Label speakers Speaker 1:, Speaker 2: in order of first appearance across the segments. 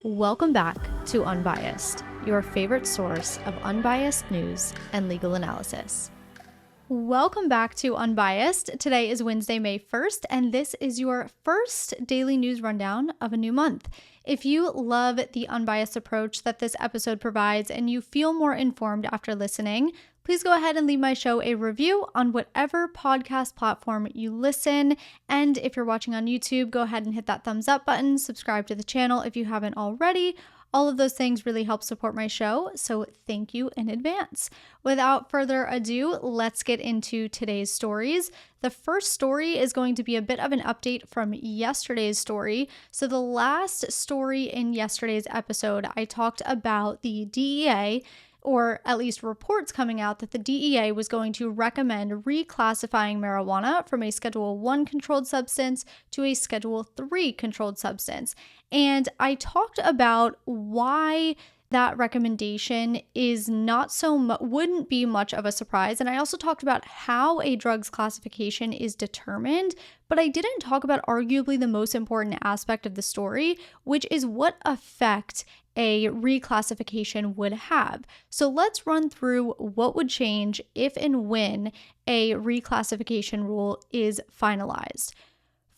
Speaker 1: Welcome back to Unbiased, your favorite source of unbiased news and legal analysis. Welcome back to Unbiased. Today is Wednesday, May 1st, and this is your first daily news rundown of a new month. If you love the unbiased approach that this episode provides and you feel more informed after listening, please go ahead and leave my show a review on whatever podcast platform you listen. And if you're watching on YouTube, go ahead and hit that thumbs up button, subscribe to the channel if you haven't already. All of those things really help support my show, so thank you in advance. Without further ado, let's get into today's stories. The first story is going to be a bit of an update from yesterday's story. So the last story in yesterday's episode, I talked about the DEA, or at least reports coming out that the DEA was going to recommend reclassifying marijuana from a Schedule 1 controlled substance to a Schedule 3 controlled substance. And I talked about why that recommendation is wouldn't be much of a surprise. And I also talked about how a drug's classification is determined, but I didn't talk about arguably the most important aspect of the story, which is what effect a reclassification would have. So let's run through what would change if and when a reclassification rule is finalized.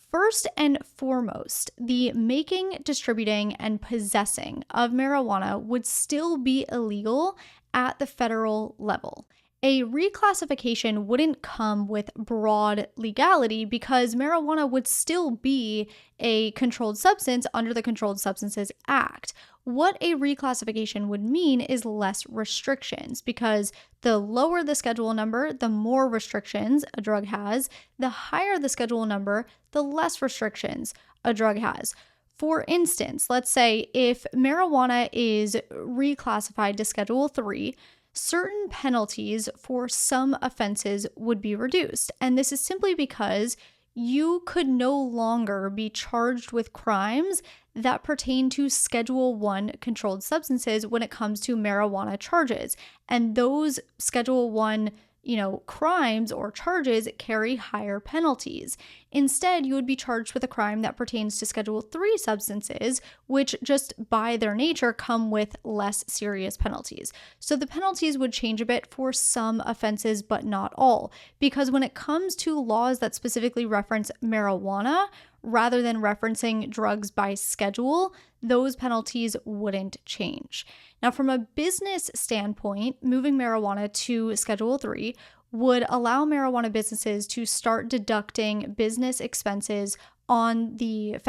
Speaker 1: First and foremost, the making, distributing, and possessing of marijuana would still be illegal at the federal level. A reclassification wouldn't come with broad legality because marijuana would still be a controlled substance under the Controlled Substances Act. What a reclassification would mean is less restrictions, because the lower the schedule number, the more restrictions a drug has. The higher the schedule number, the less restrictions a drug has. For instance, let's say if marijuana is reclassified to Schedule 3, certain penalties for some offenses would be reduced. And this is simply because you could no longer be charged with crimes that pertain to Schedule 1 controlled substances when it comes to marijuana charges. And those Schedule 1 crimes or charges carry higher penalties. Instead, you would be charged with a crime that pertains to Schedule 3 substances, which just by their nature come with less serious penalties. So the penalties would change a bit for some offenses, but not all, because when it comes to laws that specifically reference marijuana, rather than referencing drugs by schedule, those penalties wouldn't change. Now, from a business standpoint, moving marijuana to Schedule 3 would allow marijuana businesses to start deducting business expenses on their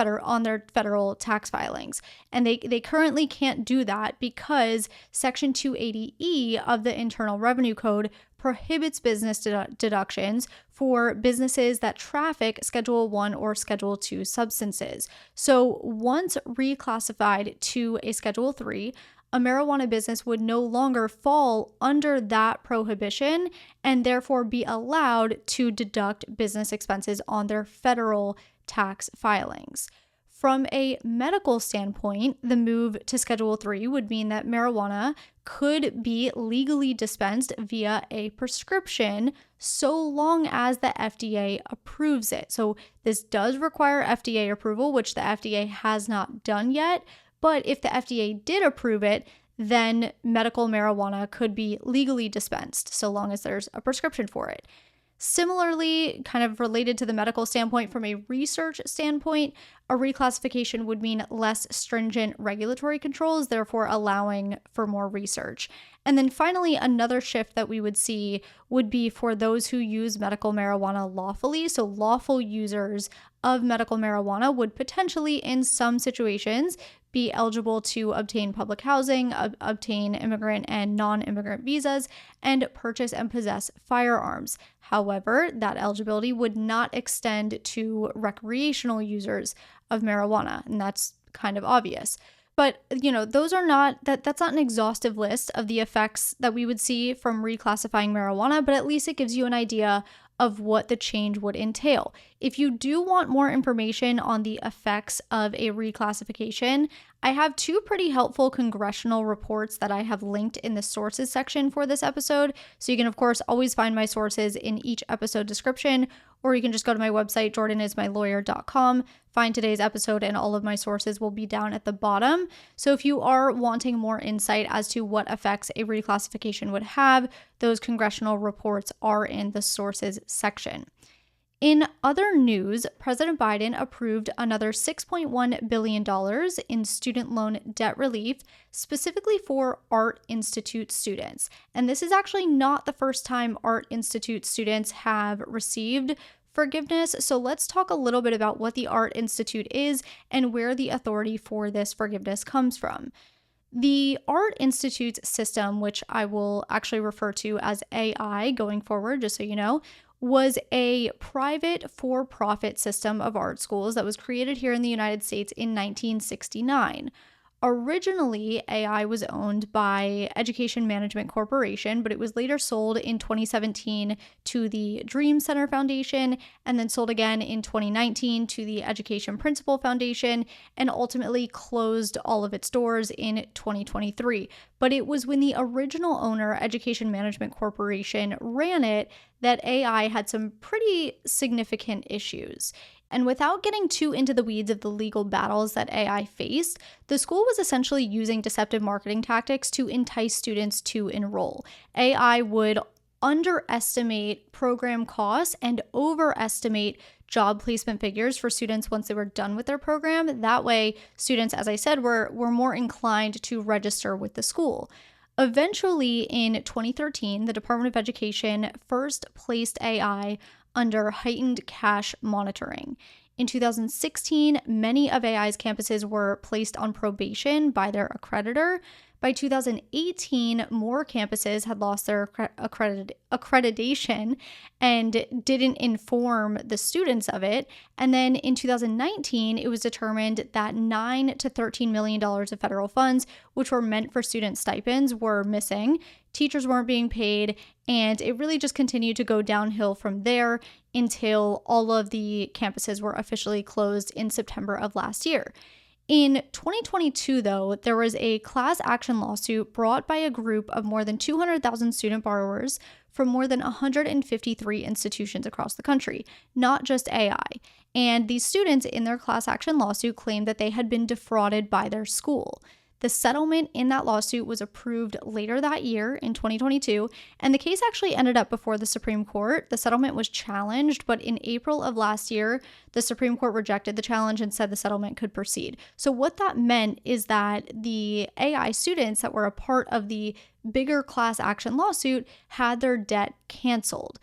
Speaker 1: federal tax filings. And they currently can't do that because Section 280E of the Internal Revenue Code prohibits business deductions for businesses that traffic Schedule 1 or Schedule 2 substances. So once reclassified to a Schedule 3, a marijuana business would no longer fall under that prohibition and therefore be allowed to deduct business expenses on their federal tax filings. From a medical standpoint, the move to Schedule 3 would mean that marijuana could be legally dispensed via a prescription so long as the FDA approves it. So this does require FDA approval, which the FDA has not done yet. But if the FDA did approve it, then medical marijuana could be legally dispensed so long as there's a prescription for it. Similarly, kind of related to the medical standpoint, from a research standpoint, a reclassification would mean less stringent regulatory controls, therefore allowing for more research. And then finally, another shift that we would see would be for those who use medical marijuana lawfully. So lawful users of medical marijuana would potentially, in some situations, be eligible to obtain public housing, obtain immigrant and non-immigrant visas, and purchase and possess firearms. However, that eligibility would not extend to recreational users of marijuana, and that's kind of obvious. But, those are that's not an exhaustive list of the effects that we would see from reclassifying marijuana, but at least it gives you an idea of what the change would entail. If you do want more information on the effects of a reclassification, I have two pretty helpful congressional reports that I have linked in the sources section for this episode. So you can, of course, always find my sources in each episode description, or you can just go to my website, jordanismylawyer.com, find today's episode, and all of my sources will be down at the bottom. So if you are wanting more insight as to what effects a reclassification would have, those congressional reports are in the sources section. In other news, President Biden approved another $6.1 billion in student loan debt relief, specifically for Art Institute students. And this is actually not the first time Art Institute students have received forgiveness. So let's talk a little bit about what the Art Institute is and where the authority for this forgiveness comes from. The Art Institute's system, which I will actually refer to as AI going forward, just so you know, was a private for-profit system of art schools that was created here in the United States in 1969. Originally, AI was owned by Education Management Corporation, but it was later sold in 2017 to the Dream Center Foundation, and then sold again in 2019 to the Education Principal Foundation, and ultimately closed all of its doors in 2023. But it was when the original owner, Education Management Corporation, ran it that AI had some pretty significant issues. And without getting too into the weeds of the legal battles that AI faced, the school was essentially using deceptive marketing tactics to entice students to enroll. AI would underestimate program costs and overestimate job placement figures for students once they were done with their program. That way, students, as I said, were more inclined to register with the school. Eventually, in 2013, the Department of Education first placed AI under heightened cash monitoring. In 2016, many of AI's campuses were placed on probation by their accreditor. By 2018, more campuses had lost their accreditation and didn't inform the students of it. And then in 2019, it was determined that $9 to $13 million of federal funds, which were meant for student stipends, were missing. Teachers weren't being paid, and it really just continued to go downhill from there until all of the campuses were officially closed in September of last year. In 2022, though, there was a class action lawsuit brought by a group of more than 200,000 student borrowers from more than 153 institutions across the country, not just AI. And these students in their class action lawsuit claimed that they had been defrauded by their school. The settlement in that lawsuit was approved later that year in 2022, and the case actually ended up before the Supreme Court. The settlement was challenged, but in April of last year, the Supreme Court rejected the challenge and said the settlement could proceed. So what that meant is that the AI students that were a part of the bigger class action lawsuit had their debt canceled.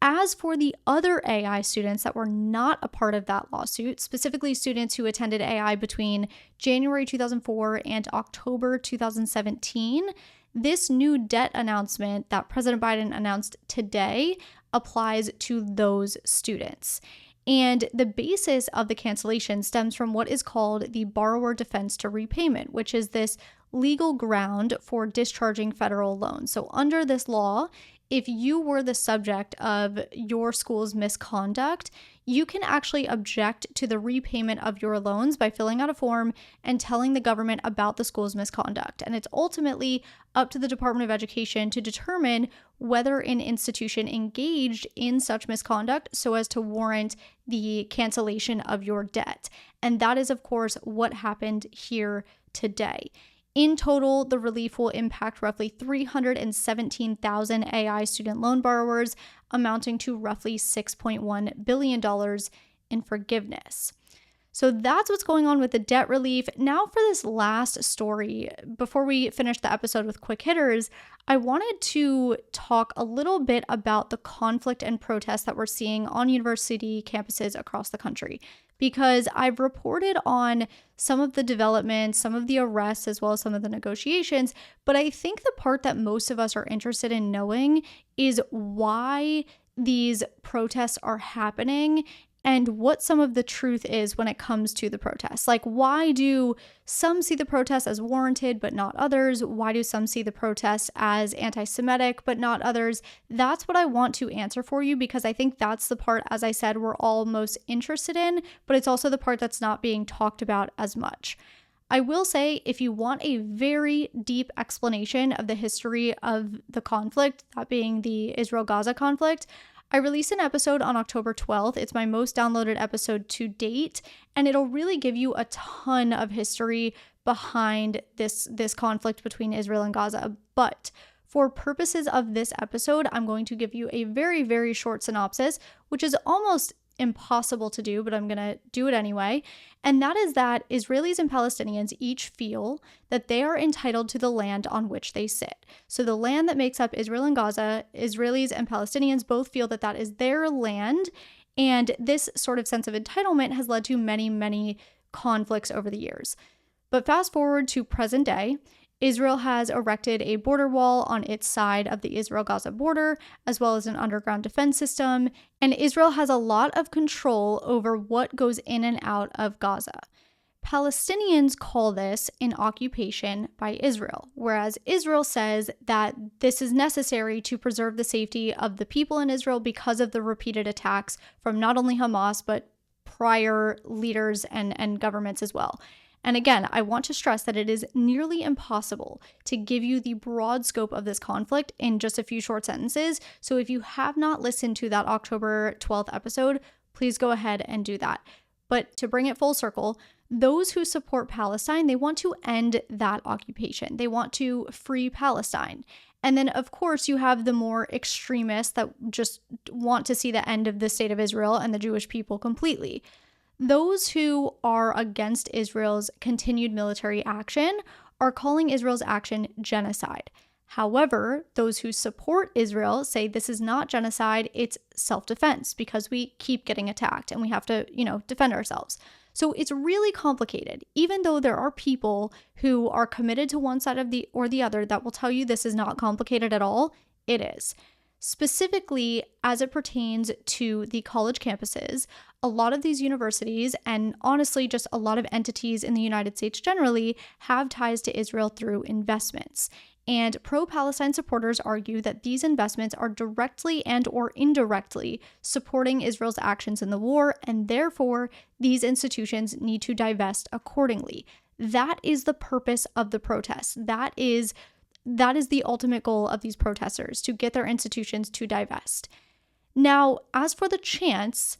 Speaker 1: As for the other AI students that were not a part of that lawsuit, specifically students who attended AI between January 2004 and October 2017, this new debt announcement that President Biden announced today applies to those students. And the basis of the cancellation stems from what is called the borrower defense to repayment, which is this legal ground for discharging federal loans. So under this law, if you were the subject of your school's misconduct, you can actually object to the repayment of your loans by filling out a form and telling the government about the school's misconduct. And it's ultimately up to the Department of Education to determine whether an institution engaged in such misconduct so as to warrant the cancellation of your debt. And that is, of course, what happened here today. In total, the relief will impact roughly 317,000 AI student loan borrowers, amounting to roughly $6.1 billion in forgiveness. So that's what's going on with the debt relief. Now for this last story, before we finish the episode with quick hitters, I wanted to talk a little bit about the conflict and protests that we're seeing on university campuses across the country. Because I've reported on some of the developments, some of the arrests, as well as some of the negotiations, but I think the part that most of us are interested in knowing is why these protests are happening and what some of the truth is when it comes to the protests. Like, why do some see the protests as warranted but not others? Why do some see the protests as anti-Semitic but not others? That's what I want to answer for you, because I think that's the part, as I said, we're all most interested in, but it's also the part that's not being talked about as much. I will say, if you want a very deep explanation of the history of the conflict, that being the Israel-Gaza conflict, I released an episode on October 12th. It's my most downloaded episode to date, and it'll really give you a ton of history behind this conflict between Israel and Gaza. But for purposes of this episode, I'm going to give you a very, very short synopsis, which is almost impossible to do, but I'm going to do it anyway. And that is that Israelis and Palestinians each feel that they are entitled to the land on which they sit. So the land that makes up Israel and Gaza, Israelis and Palestinians both feel that that is their land. And this sort of sense of entitlement has led to many, many conflicts over the years. But fast forward to present day, Israel has erected a border wall on its side of the Israel-Gaza border, as well as an underground defense system, and Israel has a lot of control over what goes in and out of Gaza. Palestinians call this an occupation by Israel, whereas Israel says that this is necessary to preserve the safety of the people in Israel because of the repeated attacks from not only Hamas, but prior leaders and governments as well. And again, I want to stress that it is nearly impossible to give you the broad scope of this conflict in just a few short sentences. So if you have not listened to that October 12th episode, please go ahead and do that. But to bring it full circle, those who support Palestine, they want to end that occupation. They want to free Palestine. And then, of course, you have the more extremists that just want to see the end of the state of Israel and the Jewish people completely. Those who are against Israel's continued military action are calling Israel's action genocide. However, those who support Israel say this is not genocide, it's self-defense because we keep getting attacked and we have to, defend ourselves. So it's really complicated. Even though there are people who are committed to one side of or the other that will tell you this is not complicated at all, it is. Specifically, as it pertains to the college campuses, a lot of these universities, and honestly, just a lot of entities in the United States generally, have ties to Israel through investments. And pro-Palestine supporters argue that these investments are directly and or indirectly supporting Israel's actions in the war, and therefore, these institutions need to divest accordingly. That is the purpose of the protests. That is the ultimate goal of these protesters, to get their institutions to divest. Now, as for the chants,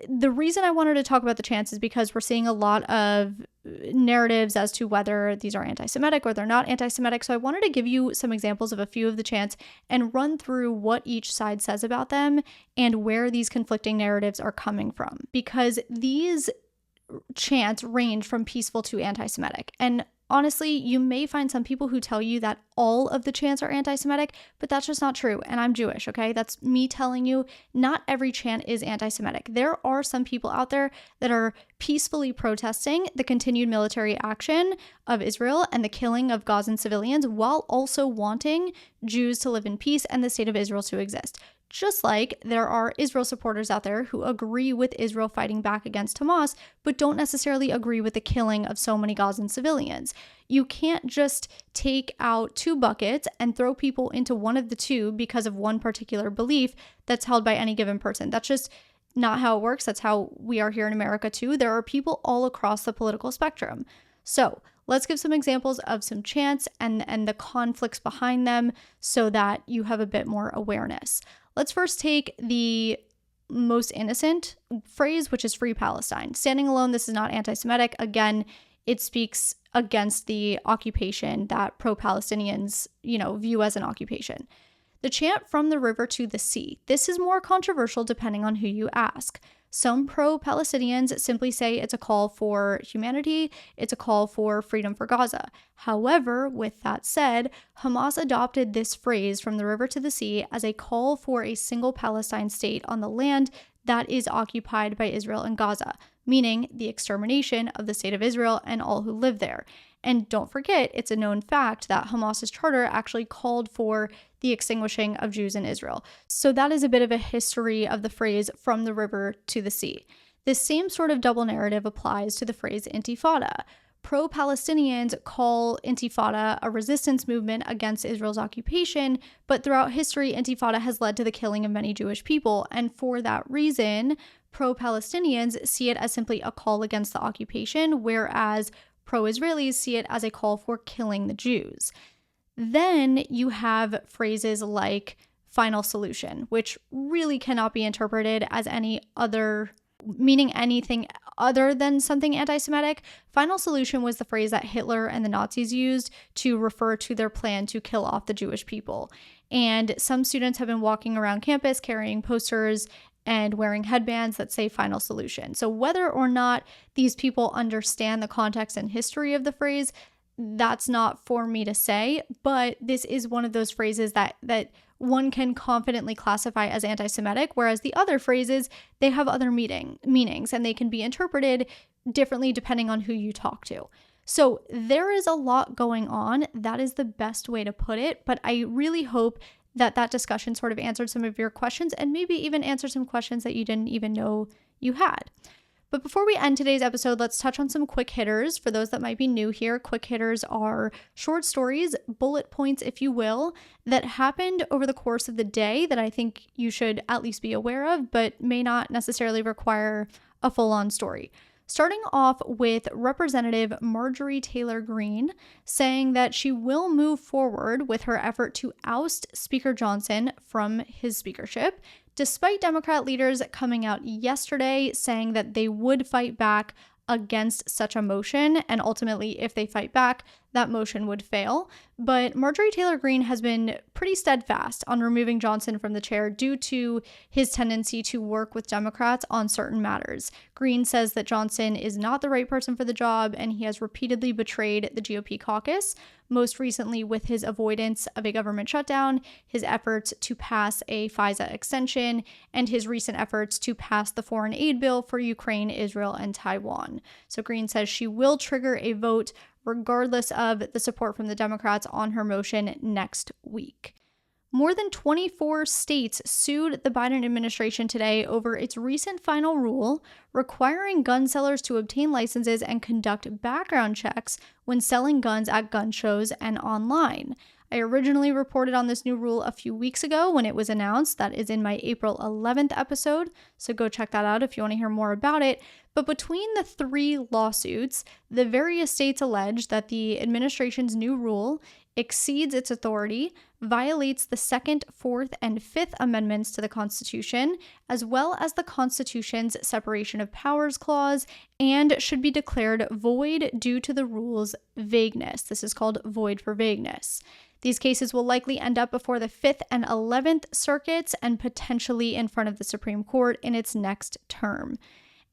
Speaker 1: the reason I wanted to talk about the chants is because we're seeing a lot of narratives as to whether these are anti-Semitic or they're not anti-Semitic. So I wanted to give you some examples of a few of the chants and run through what each side says about them and where these conflicting narratives are coming from. Because these chants range from peaceful to anti-Semitic. And honestly, you may find some people who tell you that all of the chants are anti-Semitic, but that's just not true. And I'm Jewish, okay? That's me telling you not every chant is anti-Semitic. There are some people out there that are peacefully protesting the continued military action of Israel and the killing of Gazan civilians while also wanting Jews to live in peace and the state of Israel to exist. Just like there are Israel supporters out there who agree with Israel fighting back against Hamas, but don't necessarily agree with the killing of so many Gazan civilians. You can't just take out two buckets and throw people into one of the two because of one particular belief that's held by any given person. That's just not how it works. That's how we are here in America too. There are people all across the political spectrum. So let's give some examples of some chants and the conflicts behind them so that you have a bit more awareness. Let's first take the most innocent phrase, which is free Palestine. Standing alone, this is not anti-Semitic. Again, it speaks against the occupation that pro-Palestinians, view as an occupation. The chant from the river to the sea. This is more controversial depending on who you ask. Some pro-Palestinians simply say it's a call for humanity, it's a call for freedom for Gaza. However, with that said, Hamas adopted this phrase from the river to the sea as a call for a single Palestine state on the land that is occupied by Israel and Gaza, meaning the extermination of the state of Israel and all who live there. And don't forget, it's a known fact that Hamas's charter actually called for the extinguishing of Jews in Israel. So that is a bit of a history of the phrase from the river to the sea. This same sort of double narrative applies to the phrase intifada. Pro-Palestinians call intifada a resistance movement against Israel's occupation, but throughout history, intifada has led to the killing of many Jewish people. And for that reason, pro-Palestinians see it as simply a call against the occupation, whereas pro-Israelis see it as a call for killing the Jews. Then you have phrases like final solution, which really cannot be interpreted as meaning anything other than something anti-Semitic. Final solution was the phrase that Hitler and the Nazis used to refer to their plan to kill off the Jewish people. And some students have been walking around campus carrying posters and wearing headbands that say final solution. So whether or not these people understand the context and history of the phrase, that's not for me to say, but this is one of those phrases that one can confidently classify as anti-Semitic, whereas the other phrases, they have other meanings and they can be interpreted differently depending on who you talk to. So there is a lot going on. That is the best way to put it, but I really hope that discussion sort of answered some of your questions and maybe even answered some questions that you didn't even know you had. But before we end today's episode, let's touch on some quick hitters. For those that might be new here, quick hitters are short stories, bullet points, if you will, that happened over the course of the day that I think you should at least be aware of, but may not necessarily require a full-on story. Starting off with Representative Majorie Taylor Greene saying that she will move forward with her effort to oust Speaker Johnson from his speakership, despite Democrat leaders coming out yesterday saying that they would fight back against such a motion, and ultimately, if they fight back, that motion would fail. But Majorie Taylor Greene has been pretty steadfast on removing Johnson from the chair due to his tendency to work with Democrats on certain matters. Greene says that Johnson is not the right person for the job, and he has repeatedly betrayed the GOP caucus, most recently with his avoidance of a government shutdown, his efforts to pass a FISA extension, and his recent efforts to pass the foreign aid bill for Ukraine, Israel, and Taiwan. So Greene says she will trigger a vote regardless of the support from the Democrats on her motion next week. More than 24 states sued the Biden administration today over its recent final rule requiring gun sellers to obtain licenses and conduct background checks when selling guns at gun shows and online. I originally reported on this new rule a few weeks ago when it was announced. That is in my April 11th episode, so go check that out if you want to hear more about it. But between the three lawsuits, the various states allege that the administration's new rule exceeds its authority, violates the Second, Fourth, and Fifth Amendments to the Constitution, as well as the Constitution's separation of powers clause, and should be declared void due to the rule's vagueness. This is called void for vagueness. These cases will likely end up before the 5th and 11th circuits and potentially in front of the Supreme Court in its next term.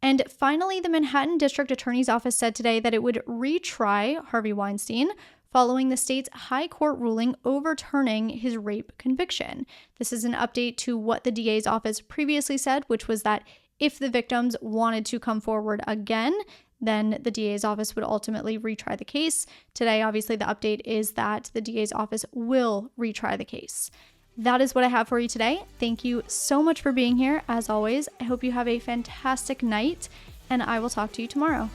Speaker 1: And finally, the Manhattan District Attorney's Office said today that it would retry Harvey Weinstein following the state's high court ruling overturning his rape conviction. This is an update to what the DA's office previously said, which was that if the victims wanted to come forward again, then the DA's office would ultimately retry the case. Today, obviously, the update is that the DA's office will retry the case. That is what I have for you today. Thank you so much for being here. As always, I hope you have a fantastic night, and I will talk to you tomorrow.